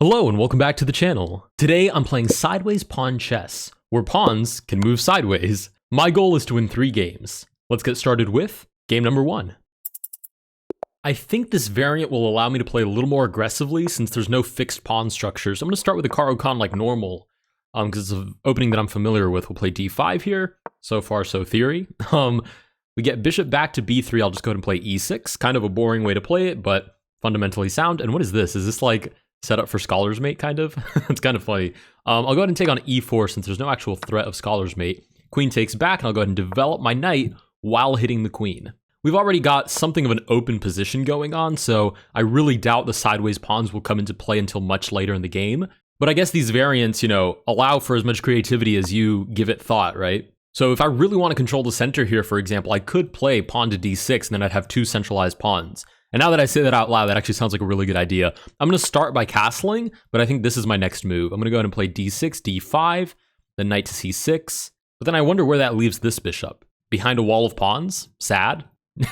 Hello and welcome back to the channel. Today I'm playing sideways pawn chess, where pawns can move sideways. My goal is to win 3 games. Let's get started with game number 1. I think this variant will allow me to play a little more aggressively since there's no fixed pawn structure. So I'm going to start with the Caro-Kann like normal, because it's an opening that I'm familiar with. We'll play d5 here. So far, so theory. We get bishop back to b3. I'll just go ahead and play e6. Kind of a boring way to play it, but fundamentally sound. And what is this? Is this like set up for Scholar's Mate, kind of? It's kind of funny. I'll go ahead and take on e4 since there's no actual threat of Scholar's Mate. Queen takes back, and I'll go ahead and develop my knight while hitting the queen. We've already got something of an open position going on, so I really doubt the sideways pawns will come into play until much later in the game. But I guess these variants, allow for as much creativity as you give it thought, right? So if I really want to control the center here, for example, I could play pawn to d6, and then I'd have 2 centralized pawns. And now that I say that out loud, that actually sounds like a really good idea. I'm going to start by castling, but I think this is my next move. I'm going to go ahead and play d6, d5, then knight to c6. But then I wonder where that leaves this bishop. Behind a wall of pawns? Sad?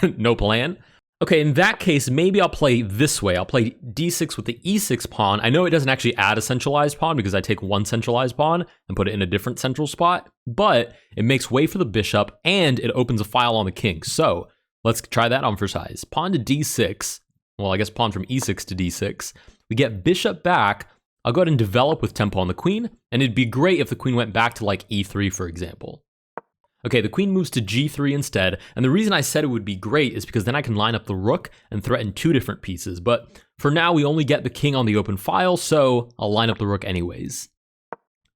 No plan? Okay, in that case, maybe I'll play this way. I'll play d6 with the e6 pawn. I know it doesn't actually add a centralized pawn because I take one centralized pawn and put it in a different central spot, but it makes way for the bishop and it opens a file on the king. So let's try that on for size. Pawn to d6. Well, I guess pawn from e6 to d6. We get bishop back. I'll go ahead and develop with tempo on the queen, and it'd be great if the queen went back to like e3, for example. Okay, the queen moves to g3 instead, and the reason I said it would be great is because then I can line up the rook and threaten 2 different pieces, but for now we only get the king on the open file, so I'll line up the rook anyways.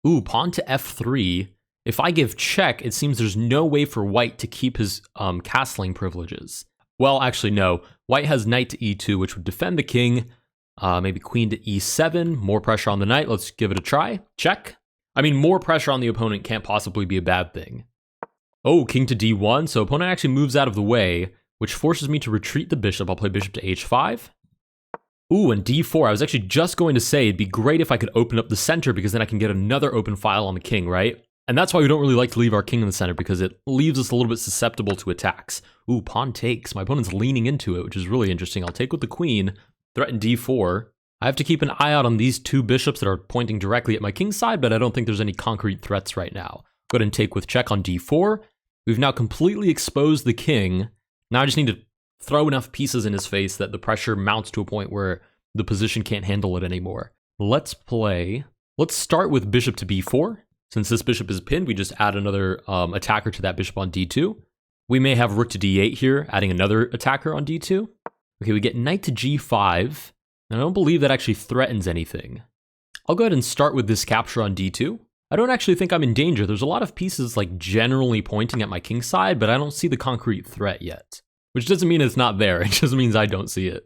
Ooh, pawn to f3. If I give check, it seems there's no way for white to keep his castling privileges. Well, actually, no. White has knight to e2, which would defend the king. Maybe queen to e7. More pressure on the knight. Let's give it a try. Check. I mean, more pressure on the opponent can't possibly be a bad thing. Oh, king to d1. So opponent actually moves out of the way, which forces me to retreat the bishop. I'll play bishop to h5. Ooh, and d4. I was actually just going to say it'd be great if I could open up the center because then I can get another open file on the king, right? And that's why we don't really like to leave our king in the center, because it leaves us a little bit susceptible to attacks. Ooh, pawn takes. My opponent's leaning into it, which is really interesting. I'll take with the queen, threaten d4. I have to keep an eye out on these 2 bishops that are pointing directly at my king's side, but I don't think there's any concrete threats right now. Go ahead and take with check on d4. We've now completely exposed the king. Now I just need to throw enough pieces in his face that the pressure mounts to a point where the position can't handle it anymore. Let's start with bishop to b4. Since this bishop is pinned, we just add another attacker to that bishop on d2. We may have rook to d8 here, adding another attacker on d2. Okay, we get knight to g5, and I don't believe that actually threatens anything. I'll go ahead and start with this capture on d2. I don't actually think I'm in danger. There's a lot of pieces like generally pointing at my king's side, but I don't see the concrete threat yet. Which doesn't mean it's not there, it just means I don't see it.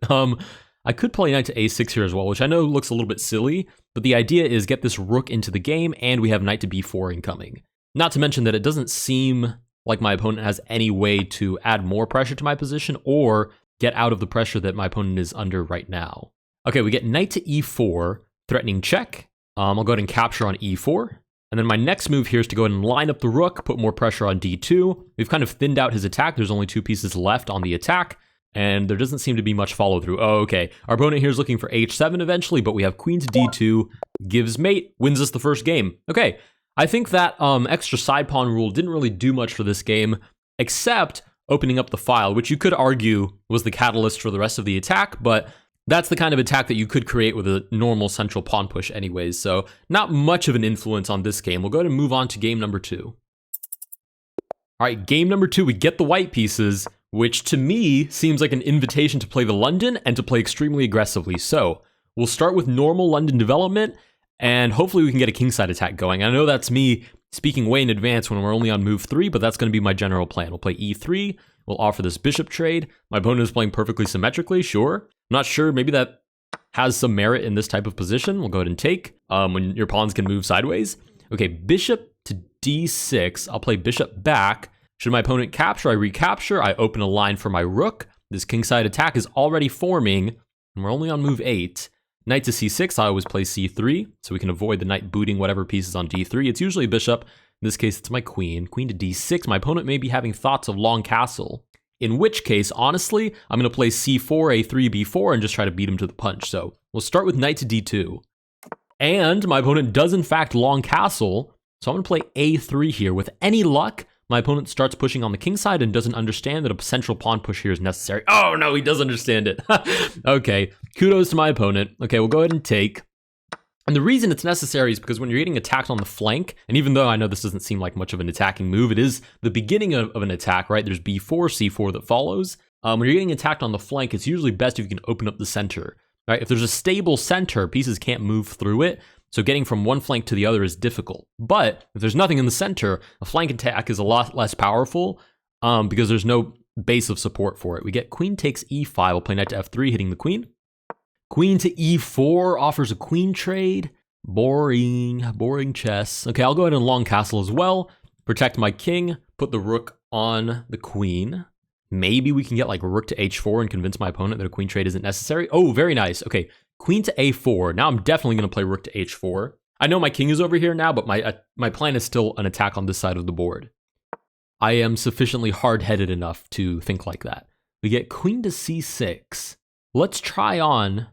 I could play knight to a6 here as well, which I know looks a little bit silly, but the idea is get this rook into the game, and we have knight to b4 incoming. Not to mention that it doesn't seem like my opponent has any way to add more pressure to my position or get out of the pressure that my opponent is under right now. Okay, we get knight to e4, threatening check. I'll go ahead and capture on e4. And then my next move here is to go ahead and line up the rook, put more pressure on d2. We've kind of thinned out his attack. There's only 2 pieces left on the attack, and there doesn't seem to be much follow through. Oh, okay. Our opponent here is looking for h7 eventually, but we have queen to d2, gives mate, wins us the first game. Okay, I think that extra side pawn rule didn't really do much for this game, except opening up the file, which you could argue was the catalyst for the rest of the attack, but that's the kind of attack that you could create with a normal central pawn push anyways, so not much of an influence on this game. We'll go ahead and move on to game number 2. All right, game number 2, we get the white pieces, which to me seems like an invitation to play the London and to play extremely aggressively. So we'll start with normal London development, and hopefully we can get a kingside attack going. I know that's me speaking way in advance when we're only on move 3, but that's going to be my general plan. We'll play e3, we'll offer this bishop trade. My opponent is playing perfectly symmetrically, sure. I'm not sure, maybe that has some merit in this type of position. We'll go ahead and take when your pawns can move sideways. Okay, bishop to d6. I'll play bishop back. Should my opponent capture, I recapture. I open a line for my rook. This kingside attack is already forming, and we're only on move 8. Knight to c6, I always play c3, so we can avoid the knight booting whatever pieces on d3. It's usually a bishop. In this case, it's my queen. Queen to d6. My opponent may be having thoughts of long castle. In which case, honestly, I'm going to play c4, a3, b4, and just try to beat him to the punch. So we'll start with knight to d2. And my opponent does in fact long castle, so I'm going to play a3 here. With any luck, my opponent starts pushing on the king side and doesn't understand that a central pawn push here is necessary. Oh no, he does understand it. Okay, kudos to my opponent. Okay, we'll go ahead and take. And the reason it's necessary is because when you're getting attacked on the flank, and even though I know this doesn't seem like much of an attacking move, it is the beginning of an attack, right? There's b4, c4 that follows. When you're getting attacked on the flank, it's usually best if you can open up the center, right? If there's a stable center, pieces can't move through it, so getting from one flank to the other is difficult. But if there's nothing in the center, a flank attack is a lot less powerful because there's no base of support for it. We get queen takes e5, we'll play knight to f3, hitting the queen. Queen to e4 offers a queen trade. Boring chess. Okay, I'll go ahead and long castle as well. Protect my king, put the rook on the queen. Maybe we can get like rook to h4 and convince my opponent that a queen trade isn't necessary. Oh, very nice. Okay, queen to a4. Now I'm definitely going to play rook to h4. I know my king is over here now, but my plan is still an attack on this side of the board. I am sufficiently hard-headed enough to think like that. We get queen to c6. Let's try on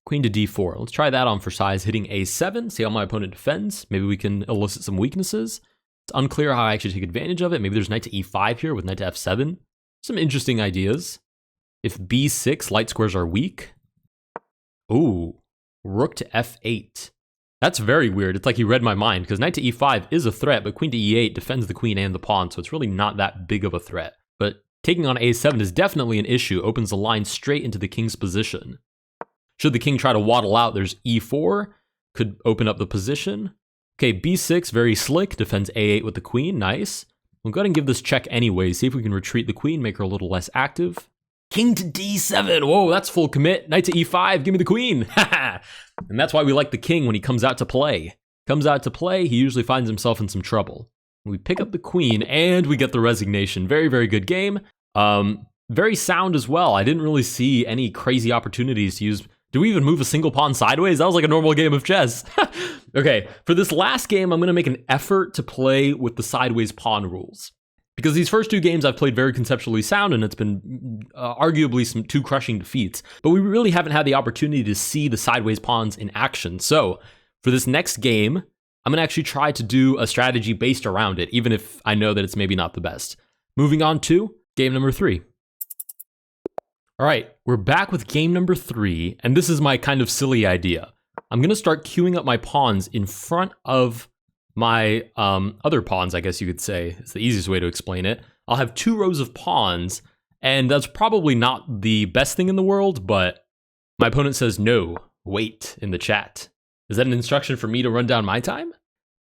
queen to d4. Let's try that on for size, hitting a7, see how my opponent defends. Maybe we can elicit some weaknesses. It's unclear how I actually take advantage of it. Maybe there's knight to e5 here with knight to f7. Some interesting ideas. If b6, light squares are weak. Ooh, rook to f8. That's very weird. It's like he read my mind, because knight to e5 is a threat, but queen to e8 defends the queen and the pawn, so it's really not that big of a threat. But taking on a7 is definitely an issue, opens the line straight into the king's position. Should the king try to waddle out, there's e4, could open up the position. Okay, b6, very slick, defends a8 with the queen, nice. We'll go ahead and give this check anyway, see if we can retreat the queen, make her a little less active. King to d7, whoa, that's full commit. Knight to e5, give me the queen. And that's why we like the king when he comes out to play. He usually finds himself in some trouble. We pick up the queen, and we get the resignation. Very, very good game. Very sound as well. I didn't really see any crazy opportunities to use. Do we even move a single pawn sideways? That was like a normal game of chess. Okay, for this last game, I'm going to make an effort to play with the sideways pawn rules. Because these first two games I've played very conceptually sound, and it's been arguably two crushing defeats. But we really haven't had the opportunity to see the sideways pawns in action. So for this next game, I'm going to actually try to do a strategy based around it, even if I know that it's maybe not the best. Moving on to game number 3. All right, we're back with game number 3, and this is my kind of silly idea. I'm going to start queuing up my pawns in front of my other pawns, I guess you could say. It's the easiest way to explain it. I'll have 2 rows of pawns, and that's probably not the best thing in the world, but my opponent says no, wait in the chat. Is that an instruction for me to run down my time?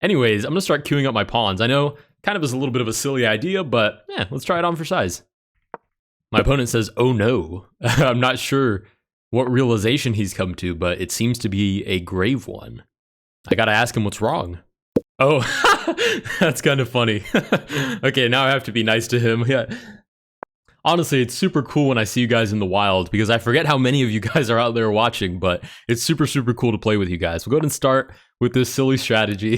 Anyways, I'm going to start queuing up my pawns. I know kind of is a little bit of a silly idea, but yeah, let's try it on for size. My opponent says, oh no. I'm not sure what realization he's come to, but it seems to be a grave one. I gotta ask him what's wrong. Oh, that's kind of funny. Okay, now I have to be nice to him. Yeah. Honestly, it's super cool when I see you guys in the wild, because I forget how many of you guys are out there watching, but it's super, super cool to play with you guys. We'll go ahead and start with this silly strategy.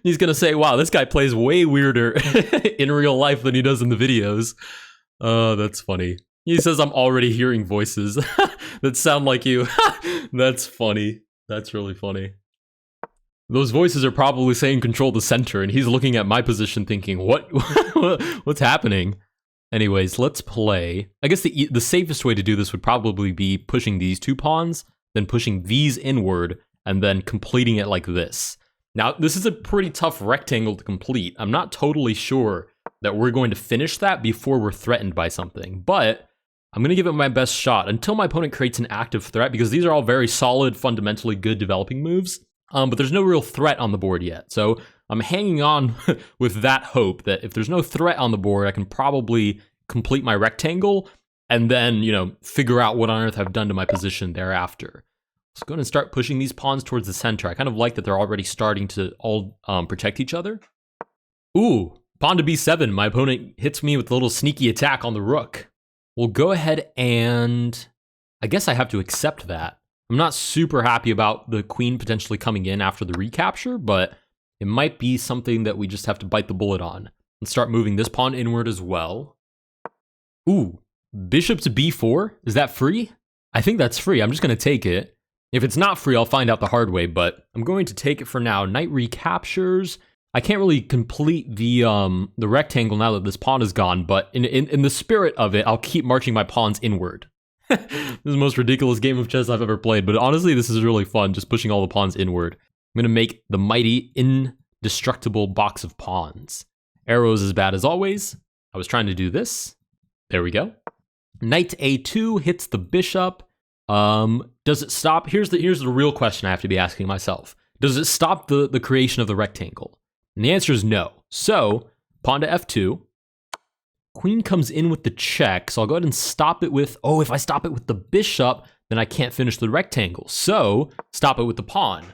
He's gonna say, wow, this guy plays way weirder in real life than he does in the videos. Oh, that's funny. He says I'm already hearing voices that sound like you. That's funny. That's really funny. Those voices are probably saying control the center, and he's looking at my position thinking, what? What's happening? Anyways, let's play. I guess the safest way to do this would probably be pushing these 2 pawns, then pushing these inward, and then completing it like this. Now, this is a pretty tough rectangle to complete. I'm not totally sure that we're going to finish that before we're threatened by something, but I'm going to give it my best shot until my opponent creates an active threat, because these are all very solid, fundamentally good developing moves, but there's no real threat on the board yet. So I'm hanging on with that hope that if there's no threat on the board, I can probably complete my rectangle and then, figure out what on earth I've done to my position thereafter. Let's go ahead and start pushing these pawns towards the center. I kind of like that they're already starting to all protect each other. Ooh. Pawn to b7, my opponent hits me with a little sneaky attack on the rook. We'll go ahead and I guess I have to accept that. I'm not super happy about the queen potentially coming in after the recapture, but it might be something that we just have to bite the bullet on. Let's start moving this pawn inward as well. Ooh, bishop to b4, is that free? I think that's free, I'm just gonna take it. If it's not free, I'll find out the hard way, but I'm going to take it for now. Knight recaptures. I can't really complete the rectangle now that this pawn is gone, but in the spirit of it, I'll keep marching my pawns inward. This is the most ridiculous game of chess I've ever played, but honestly, this is really fun, just pushing all the pawns inward. I'm going to make the mighty, indestructible box of pawns. Arrows as bad as always. I was trying to do this. There we go. Knight a2 hits the bishop. Does it stop? Here's the real question I have to be asking myself. Does it stop the creation of the rectangle? And the answer is no. So, pawn to f2. Queen comes in with the check, so I'll go ahead and stop it with, oh, if I stop it with the bishop, then I can't finish the rectangle. So, stop it with the pawn.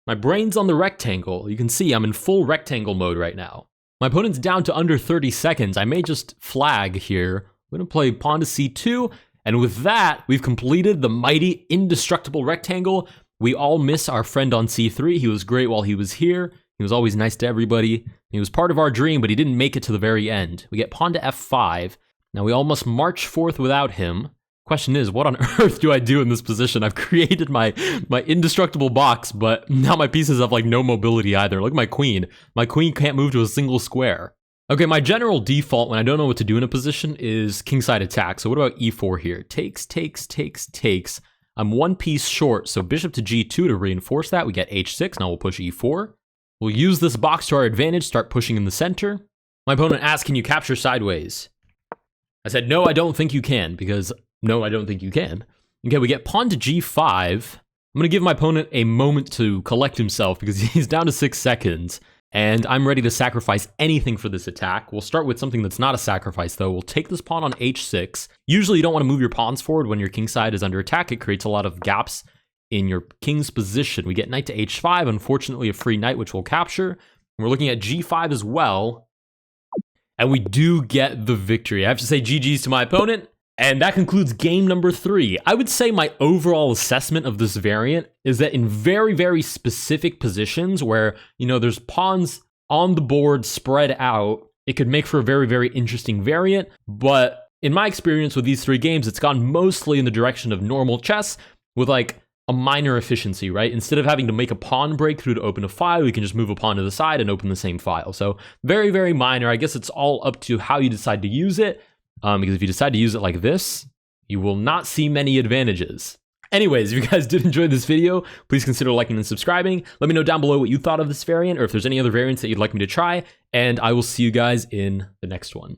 My brain's on the rectangle. You can see I'm in full rectangle mode right now. My opponent's down to under 30 seconds. I may just flag here. I'm going to play pawn to c2, and with that, we've completed the mighty, indestructible rectangle. We all miss our friend on c3. He was great while he was here. He was always nice to everybody. He was part of our dream, but he didn't make it to the very end. We get pawn to f5. Now we all must march forth without him. Question is, what on earth do I do in this position? I've created my indestructible box, but now my pieces have like no mobility either. Look at my queen. My queen can't move to a single square. Okay, my general default when I don't know what to do in a position is kingside attack. So what about e4 here? Takes, takes, takes, takes. I'm one piece short, so bishop to g2 to reinforce that. We get h6, now we'll push e4. We'll use this box to our advantage, start pushing in the center. My opponent asked, can you capture sideways? I said, no, I don't think you can, because no, I don't think you can. Okay, we get pawn to g5. I'm going to give my opponent a moment to collect himself because he's down to 6 seconds. And I'm ready to sacrifice anything for this attack. We'll start with something that's not a sacrifice, though. We'll take this pawn on h6. Usually you don't want to move your pawns forward when your king side is under attack. It creates a lot of gaps in your king's position. We get knight to h5, unfortunately a free knight, which we'll capture. And we're looking at g5 as well. And we do get the victory. I have to say GG's to my opponent. And that concludes game number 3. I would say my overall assessment of this variant is that in very, very specific positions where, you know, there's pawns on the board spread out, it could make for a very, very interesting variant. But in my experience with these 3 games, it's gone mostly in the direction of normal chess with like a minor efficiency, right? Instead of having to make a pawn breakthrough to open a file, we can just move a pawn to the side and open the same file. So very, very minor. I guess it's all up to how you decide to use it. Because if you decide to use it like this, you will not see many advantages. Anyways, if you guys did enjoy this video, please consider liking and subscribing. Let me know down below what you thought of this variant or if there's any other variants that you'd like me to try, and I will see you guys in the next one.